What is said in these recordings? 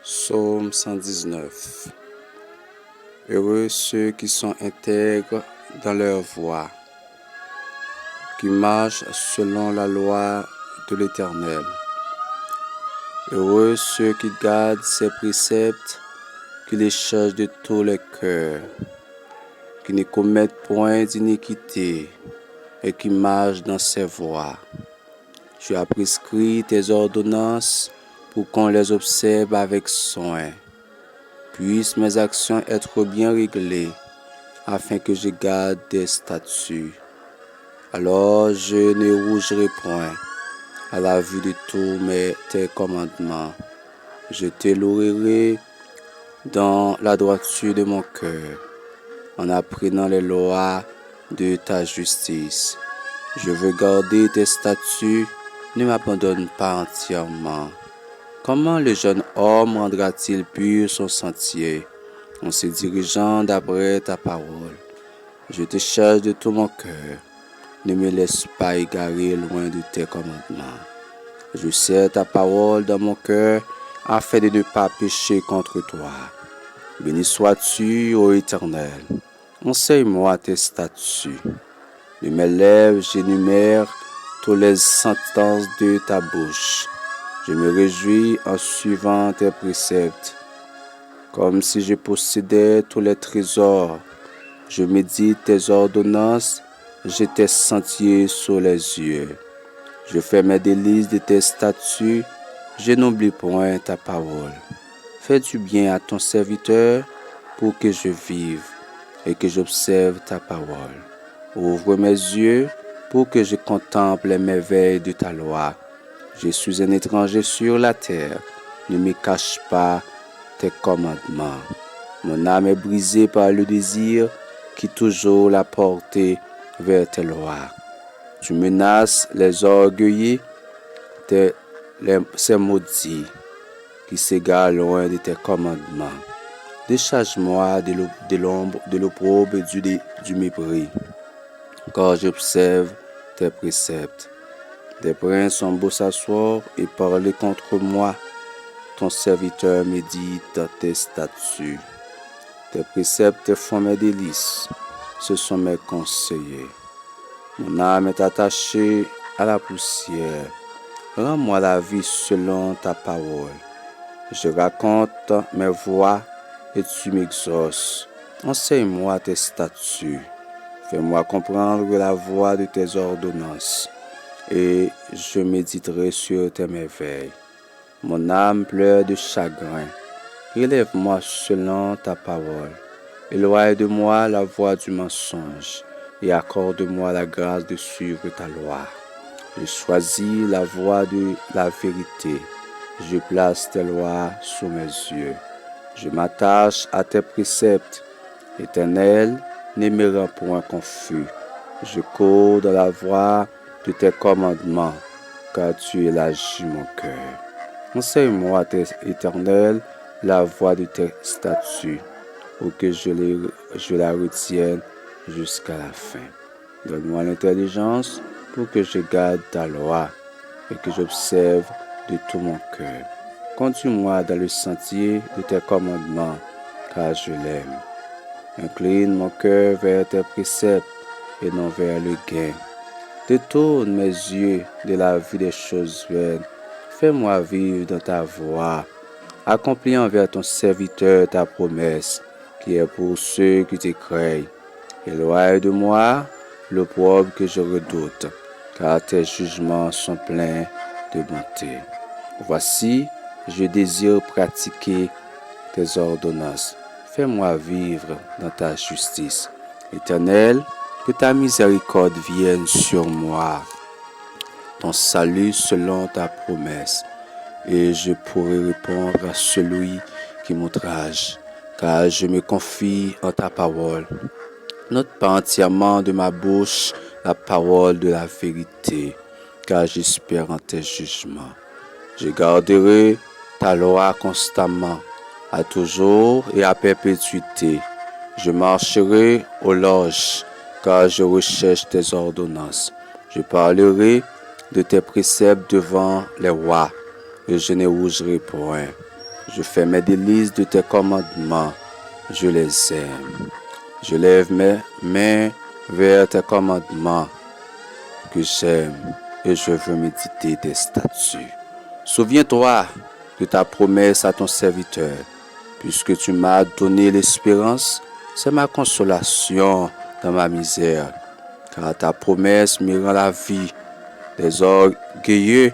Psaume 119. Heureux ceux qui sont intègres dans leur voie, qui marchent selon la loi de l'Éternel. Heureux ceux qui gardent ses préceptes, qui les cherchent de tout leur cœur, qui ne commettent point d'iniquité et qui marchent dans ses voies. Tu as prescrit tes ordonnances pour qu'on les observe avec soin. Puissent mes actions être bien réglées, afin que je garde tes statuts. Alors je ne rougirai point à la vue de tous tes commandements. Je te louerai dans la droiture de mon cœur, en apprenant les lois de ta justice. Je veux garder tes statuts, ne m'abandonne pas entièrement. Comment le jeune homme rendra-t-il pur son sentier, en se dirigeant d'après ta parole? Je te cherche de tout mon cœur, ne me laisse pas égarer loin de tes commandements. Je serre ta parole dans mon cœur, afin de ne pas pécher contre toi. Béni sois-tu, ô Éternel, enseigne-moi tes statuts. De mes lèvres, j'énumère toutes les sentences de ta bouche. Je me réjouis en suivant tes préceptes, comme si je possédais tous les trésors. Je médite tes ordonnances, j'ai tes sentiers sous les yeux. Je fais mes délices de tes statuts, je n'oublie point ta parole. Fais du bien à ton serviteur pour que je vive et que j'observe ta parole. Ouvre mes yeux pour que je contemple les merveilles de ta loi. Je suis un étranger sur la terre, ne me cache pas tes commandements. Mon âme est brisée par le désir qui toujours la portée vers tes lois. Tu menaces les orgueilleux, ces maudits qui s'égarent loin de tes commandements. Décharge-moi de l'opprobre et du mépris, car j'observe tes préceptes. Des princes ont beau s'asseoir et parler contre moi. Ton serviteur médite tes statuts. Tes préceptes font mes délices. Ce sont mes conseillers. Mon âme est attachée à la poussière. Rends-moi la vie selon ta parole. Je raconte mes voies et tu m'exauces. Enseigne-moi tes statuts. Fais-moi comprendre la voie de tes ordonnances. Et je méditerai sur tes merveilles. Mon âme pleure de chagrin. Relève-moi selon ta parole. Éloigne de moi la voie du mensonge et accorde-moi la grâce de suivre ta loi. Je choisis la voie de la vérité. Je place tes lois sous mes yeux. Je m'attache à tes préceptes. Éternel, ne me rends point confus. Je cours dans la voie de tes commandements, car tu élargis mon cœur. Enseigne-moi, Éternel, la voie de tes statuts, pour que je la retienne jusqu'à la fin. Donne-moi l'intelligence pour que je garde ta loi et que j'observe de tout mon cœur. Conduis-moi dans le sentier de tes commandements, car je l'aime. Incline mon cœur vers tes préceptes et non vers le gain. Détourne mes yeux de la vue des choses vaines. Fais-moi vivre dans ta voie. Accomplis envers ton serviteur ta promesse, qui est pour ceux qui te craignent. Éloigne de moi l'opprobre que je redoute, car tes jugements sont pleins de bonté. Voici, je désire pratiquer tes ordonnances. Fais-moi vivre dans ta justice. Éternel, que ta miséricorde vienne sur moi, ton salut selon ta promesse, et je pourrai répondre à celui qui m'outrage, car je me confie en ta parole. N'ôte pas entièrement de ma bouche la parole de la vérité, car j'espère en tes jugements. Je garderai ta loi constamment, à toujours et à perpétuité. Je marcherai aux loges, car je recherche tes ordonnances. Je parlerai de tes préceptes devant les rois, et je ne rougirai point. Je fais mes délices de tes commandements. Je les aime. Je lève mes mains vers tes commandements que j'aime et je veux méditer tes statuts. Souviens-toi de ta promesse à ton serviteur. Puisque tu m'as donné l'espérance, c'est ma consolation dans ma misère. Car ta promesse me rend la vie. Les orgueilleux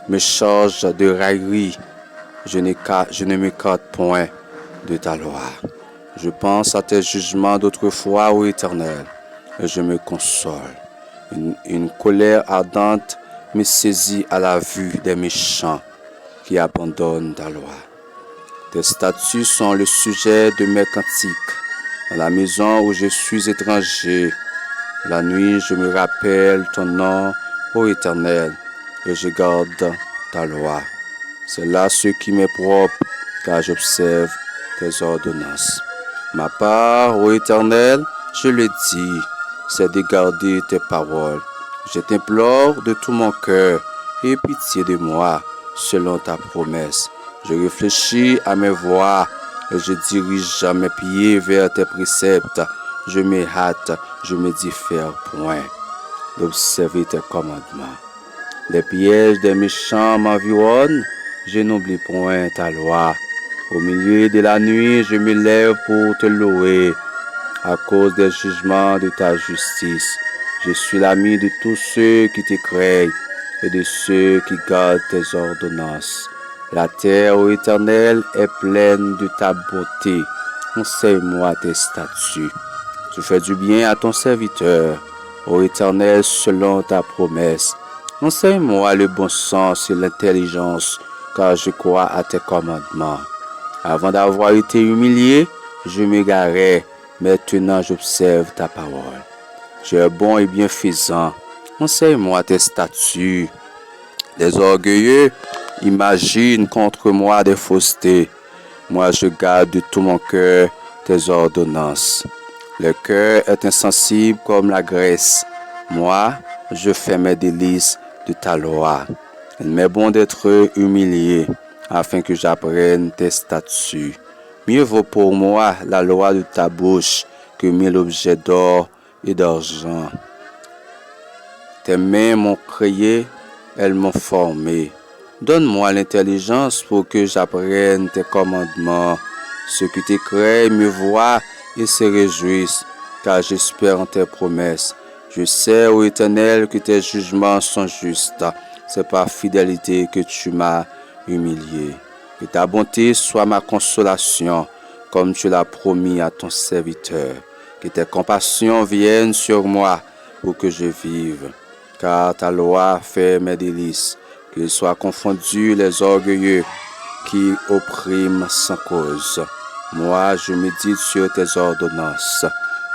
me chargent de raillerie. Je ne m'écarte point de ta loi. Je pense à tes jugements d'autrefois, ô Éternel, et je me console. Une colère ardente me saisit à la vue des méchants qui abandonnent ta loi. Tes statuts sont le sujet de mes cantiques. Dans la maison où je suis étranger, la nuit je me rappelle ton nom, ô Éternel, et je garde ta loi. C'est là ce qui m'est propre, car j'observe tes ordonnances. Ma part, ô Éternel, je le dis, c'est de garder tes paroles. Je t'implore de tout mon cœur, aie pitié de moi, selon ta promesse. Je réfléchis à mes voies et je dirige mes pieds vers tes préceptes. Je me hâte, je me diffère point d'observer tes commandements. Les pièges des méchants m'environnent, je n'oublie point ta loi. Au milieu de la nuit, je me lève pour te louer à cause des jugements de ta justice. Je suis l'ami de tous ceux qui te craignent et de ceux qui gardent tes ordonnances. La terre, ô Éternel, est pleine de ta beauté. Enseigne-moi tes statuts. Tu fais du bien à ton serviteur, ô Éternel, selon ta promesse. Enseigne-moi le bon sens et l'intelligence, car je crois à tes commandements. Avant d'avoir été humilié, je m'égarais. Maintenant, j'observe ta parole. Tu es bon et bienfaisant. Enseigne-moi tes statuts. Les orgueilleux imaginent contre moi des faussetés. Moi, je garde de tout mon cœur tes ordonnances. Le cœur est insensible comme la graisse. Moi, je fais mes délices de ta loi. Il m'est bon d'être humilié, afin que j'apprenne tes statuts. Mieux vaut pour moi la loi de ta bouche que 1000 objets d'or et d'argent. Tes mains m'ont créé, elles m'ont formé. Donne-moi l'intelligence pour que j'apprenne tes commandements. Ceux qui te craignent me voient et se réjouissent, car j'espère en tes promesses. Je sais, ô Éternel, que tes jugements sont justes. C'est par fidélité que tu m'as humilié. Que ta bonté soit ma consolation, comme tu l'as promis à ton serviteur. Que tes compassions viennent sur moi pour que je vive. Car ta loi fait mes délices. Qu'ils soient confondus les orgueilleux qui oppriment sans cause. Moi, je médite sur tes ordonnances.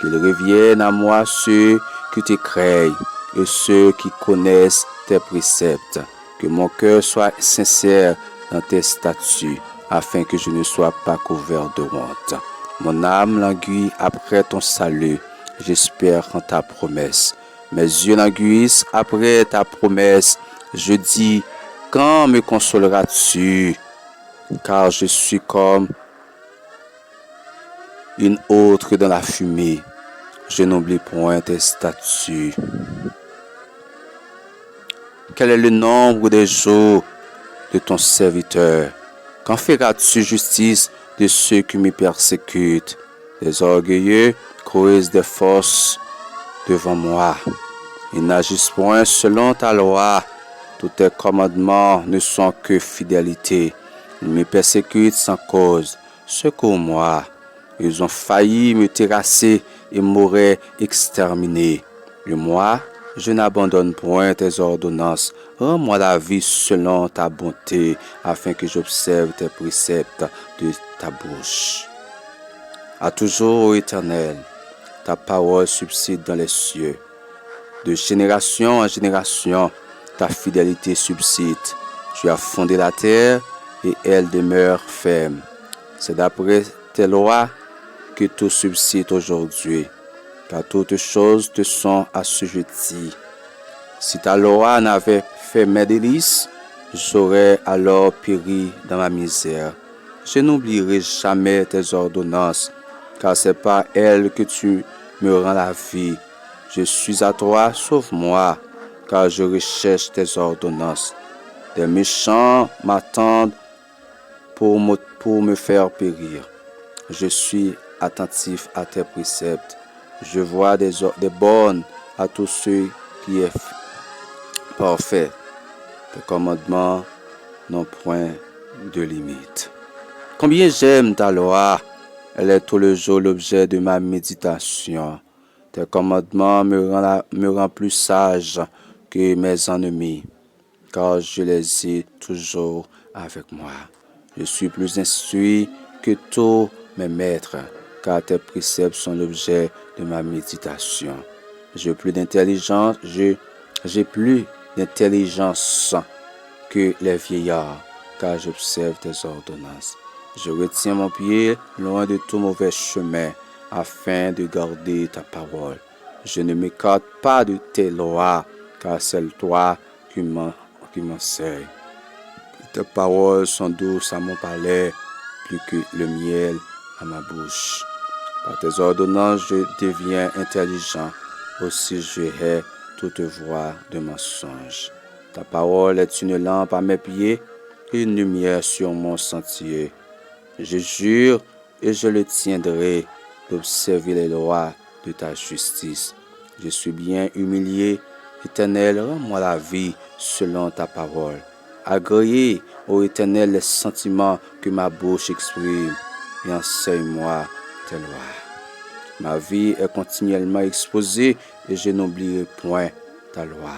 Qu'ils reviennent à moi ceux qui te craignent et ceux qui connaissent tes préceptes. Que mon cœur soit sincère dans tes statuts, afin que je ne sois pas couvert de honte. Mon âme languit après ton salut. J'espère en ta promesse. Mes yeux languissent après ta promesse. Je dis, quand me consoleras-tu? Car je suis comme une autre dans la fumée. Je n'oublie point tes statuts. Quel est le nombre des jours de ton serviteur? Quand feras-tu justice de ceux qui me persécutent? Les orgueilleux creusent des fosses devant moi. Ils n'agissent point selon ta loi. Tous tes commandements ne sont que fidélité. Ils me persécutent sans cause. Secours-moi. Ils ont failli me terrasser et m'auraient exterminé. Et moi, je n'abandonne point tes ordonnances. Rends-moi la vie selon ta bonté, afin que j'observe tes préceptes de ta bouche. À toujours, ô Éternel, ta parole subsiste dans les cieux. De génération en génération, ta fidélité subsiste. Tu as fondé la terre et elle demeure ferme. C'est d'après tes lois que tout subsiste aujourd'hui, car toutes choses te sont assujetties. Si ta loi n'avait fait mes délices, j'aurais alors péri dans ma misère. Je n'oublierai jamais tes ordonnances, car c'est par elles que tu me rends la vie. Je suis à toi, sauve-moi, car je recherche tes ordonnances. Des méchants m'attendent pour me faire périr. Je suis attentif à tes préceptes. Je vois des bornes à tous ceux qui est parfait. Tes commandements n'ont point de limite. Combien j'aime ta loi, elle est tout le jour l'objet de ma méditation. Tes commandements me rendent plus sage que mes ennemis, car je les ai toujours avec moi. Je suis plus instruit que tous mes maîtres, car tes préceptes sont l'objet de ma méditation. J'ai plus d'intelligence que les vieillards, car j'observe tes ordonnances. Je retiens mon pied loin de tout mauvais chemin, afin de garder ta parole. Je ne m'écarte pas de tes lois, car c'est toi qui m'enseignes. Tes paroles sont douces à mon palais, plus que le miel à ma bouche. Par tes ordonnances, je deviens intelligent. Aussi je hais toute voix de mensonge. Ta parole est une lampe à mes pieds et une lumière sur mon sentier. Je jure et je le tiendrai d'observer les lois de ta justice. Je suis bien humilié. Éternel, rends-moi la vie selon ta parole. Agréez, ô Éternel, les sentiments que ma bouche exprime et enseigne-moi tes lois. Ma vie est continuellement exposée et je n'oublierai point ta loi.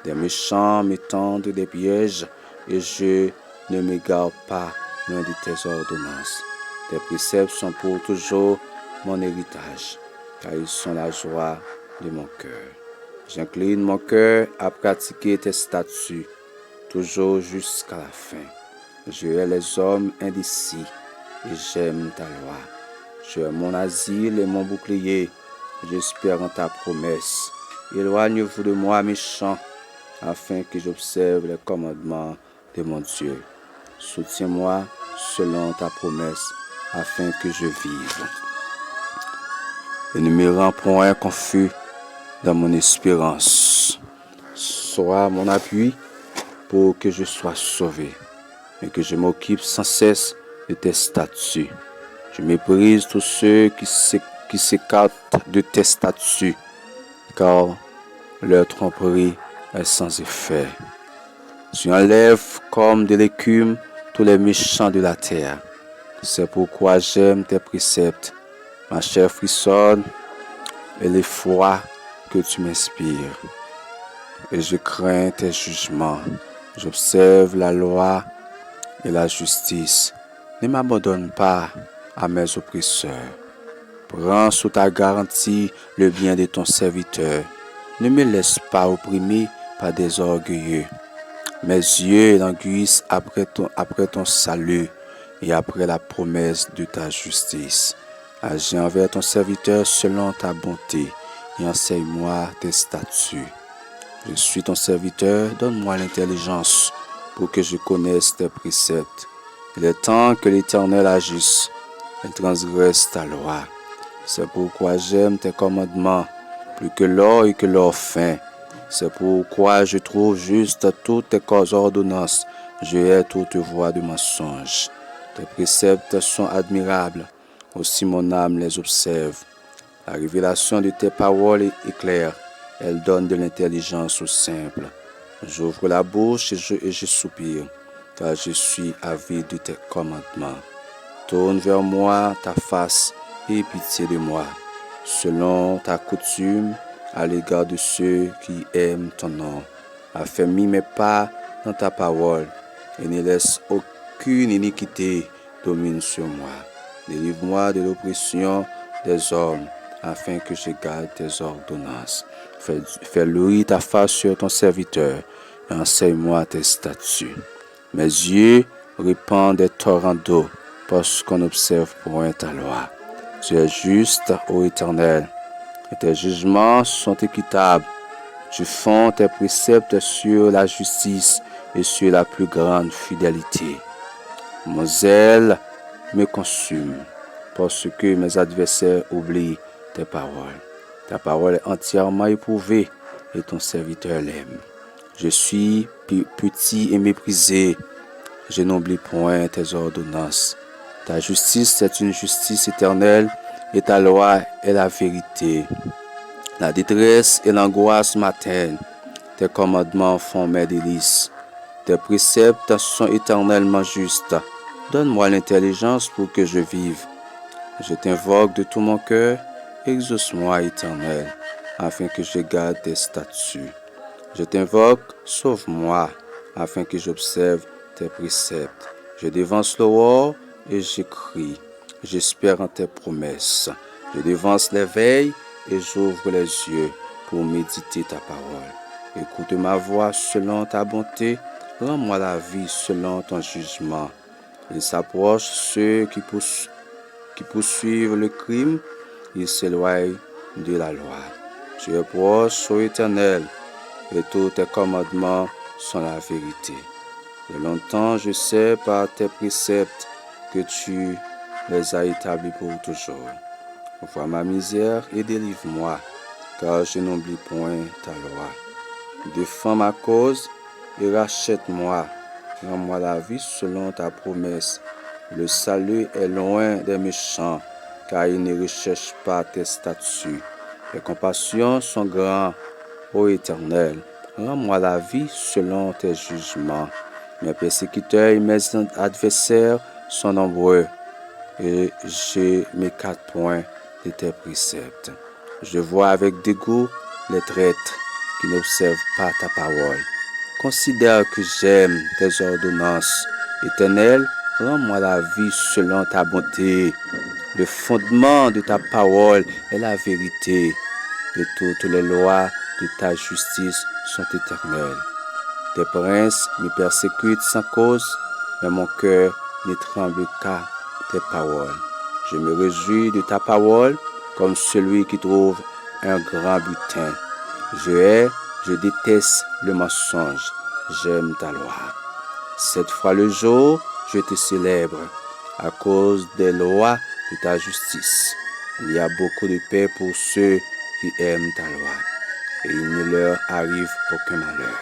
Des méchants m'étendent des pièges et je ne m'égare pas loin de tes ordonnances. Tes préceptes sont pour toujours mon héritage, car ils sont la joie de mon cœur. J'incline mon cœur à pratiquer tes statuts, toujours jusqu'à la fin. Je hais les hommes indécis et j'aime ta loi. Tu es mon asile et mon bouclier. J'espère en ta promesse. Éloigne-vous de moi, méchant, afin que j'observe les commandements de mon Dieu. Soutiens-moi selon ta promesse, afin que je vive. Et ne me rends point confus dans mon espérance. Sois mon appui pour que je sois sauvé et que je m'occupe sans cesse de tes statuts. Je méprise tous ceux qui s'écartent de tes statuts, car leur tromperie est sans effet. Tu enlèves comme de l'écume tous les méchants de la terre. C'est pourquoi j'aime tes préceptes. Ma chair frissonne et l'effroi que tu m'inspires. Et je crains tes jugements. J'observe la loi et la justice. Ne m'abandonne pas à mes oppresseurs. Prends sous ta garantie le bien de ton serviteur. Ne me laisse pas opprimer par des orgueilleux. Mes yeux languissent après ton salut et après la promesse de ta justice. Agis envers ton serviteur selon ta bonté et enseigne-moi tes statuts. Je suis ton serviteur, donne-moi l'intelligence pour que je connaisse tes préceptes. Il est temps que l'Éternel agisse et transgresse ta loi. C'est pourquoi j'aime tes commandements plus que l'or et que l'or fin. C'est pourquoi je trouve juste toutes tes ordonnances. Je hais toute voie de mensonge. Tes préceptes sont admirables. Aussi mon âme les observe. La révélation de tes paroles est claire. Elle donne de l'intelligence aux simples. J'ouvre la bouche et je soupire, car je suis avide de tes commandements. Tourne vers moi ta face et aie pitié de moi, selon ta coutume à l'égard de ceux qui aiment ton nom. Affermis mes pas dans ta parole et ne laisse aucune iniquité domine sur moi. Délivre-moi de l'oppression des hommes, afin que je garde tes ordonnances. Fais louer ta face sur ton serviteur et enseigne-moi tes statuts. Mes yeux répandent des torrents d'eau parce qu'on observe point ta loi. Tu es juste, ô Éternel, et tes jugements sont équitables. Tu fondes tes préceptes sur la justice et sur la plus grande fidélité. Mon zèle me consume parce que mes adversaires oublient tes paroles. Ta parole est entièrement éprouvée et ton serviteur l'aime. Je suis petit et méprisé. Je n'oublie point tes ordonnances. Ta justice est une justice éternelle et ta loi est la vérité. La détresse et l'angoisse m'atteignent. Tes commandements font mes délices. Tes préceptes sont éternellement justes. Donne-moi l'intelligence pour que je vive. Je t'invoque de tout mon cœur. Exauce-moi, Éternel, afin que je garde tes statuts. Je t'invoque, sauve-moi, afin que j'observe tes préceptes. Je dévance l'aurore et j'écris. J'espère en tes promesses. Je dévance les veilles et j'ouvre les yeux pour méditer ta parole. Écoute ma voix selon ta bonté. Rends-moi la vie selon ton jugement. Il s'approche ceux qui poursuivent le crime. Ils s'éloignent de la loi. Tu es proche, ô Éternel, et tous tes commandements sont la vérité. De longtemps, je sais par tes préceptes que tu les as établis pour toujours. Vois ma misère et délivre-moi, car je n'oublie point ta loi. Défends ma cause et rachète-moi. Rends-moi la vie selon ta promesse. Le salut est loin des méchants, car ils ne recherchent pas tes statuts. Les compassions sont grandes, ô Éternel. Rends-moi la vie selon tes jugements. Mes persécuteurs et mes adversaires sont nombreux, et je m'écarte point de tes préceptes. Je vois avec dégoût les traîtres qui n'observent pas ta parole. Considère que j'aime tes ordonnances. Éternel, rends-moi la vie selon ta bonté. Le fondement de ta parole est la vérité, et toutes les lois de ta justice sont éternelles. Tes princes me persécutent sans cause, mais mon cœur ne tremble qu'à tes paroles. Je me réjouis de ta parole comme celui qui trouve un grand butin. Je déteste le mensonge. J'aime ta loi. 7 fois le jour, je te célèbre à cause des lois de ta justice. Il y a beaucoup de paix pour ceux qui aiment ta loi, et il ne leur arrive aucun malheur.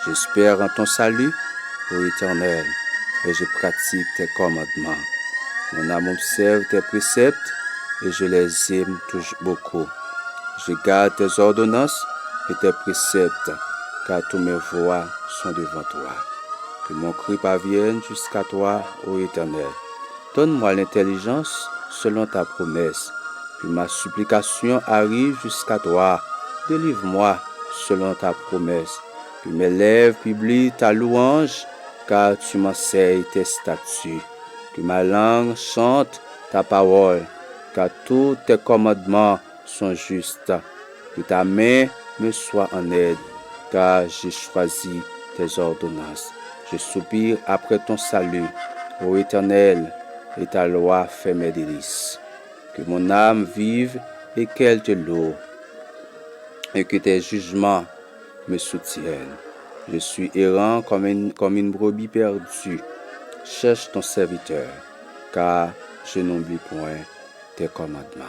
J'espère en ton salut, ô Éternel, et je pratique tes commandements. Mon âme observe tes préceptes, et je les aime toujours beaucoup. Je garde tes ordonnances et tes préceptes, car tous mes voies sont devant toi. Que mon cri parvienne jusqu'à toi, ô Éternel. Donne-moi l'intelligence selon ta promesse. Que ma supplication arrive jusqu'à toi. Délivre-moi selon ta promesse. Que mes lèvres publient ta louange, car tu m'enseignes tes statuts. Que ma langue chante ta parole, car tous tes commandements sont justes. Que ta main me soit en aide, car j'ai choisi tes ordonnances. Je soupire après ton salut, ô Éternel, et ta loi fait mes délices. Que mon âme vive et qu'elle te loue, et que tes jugements me soutiennent. Je suis errant comme une brebis perdue. Cherche ton serviteur, car je n'oublie point tes commandements.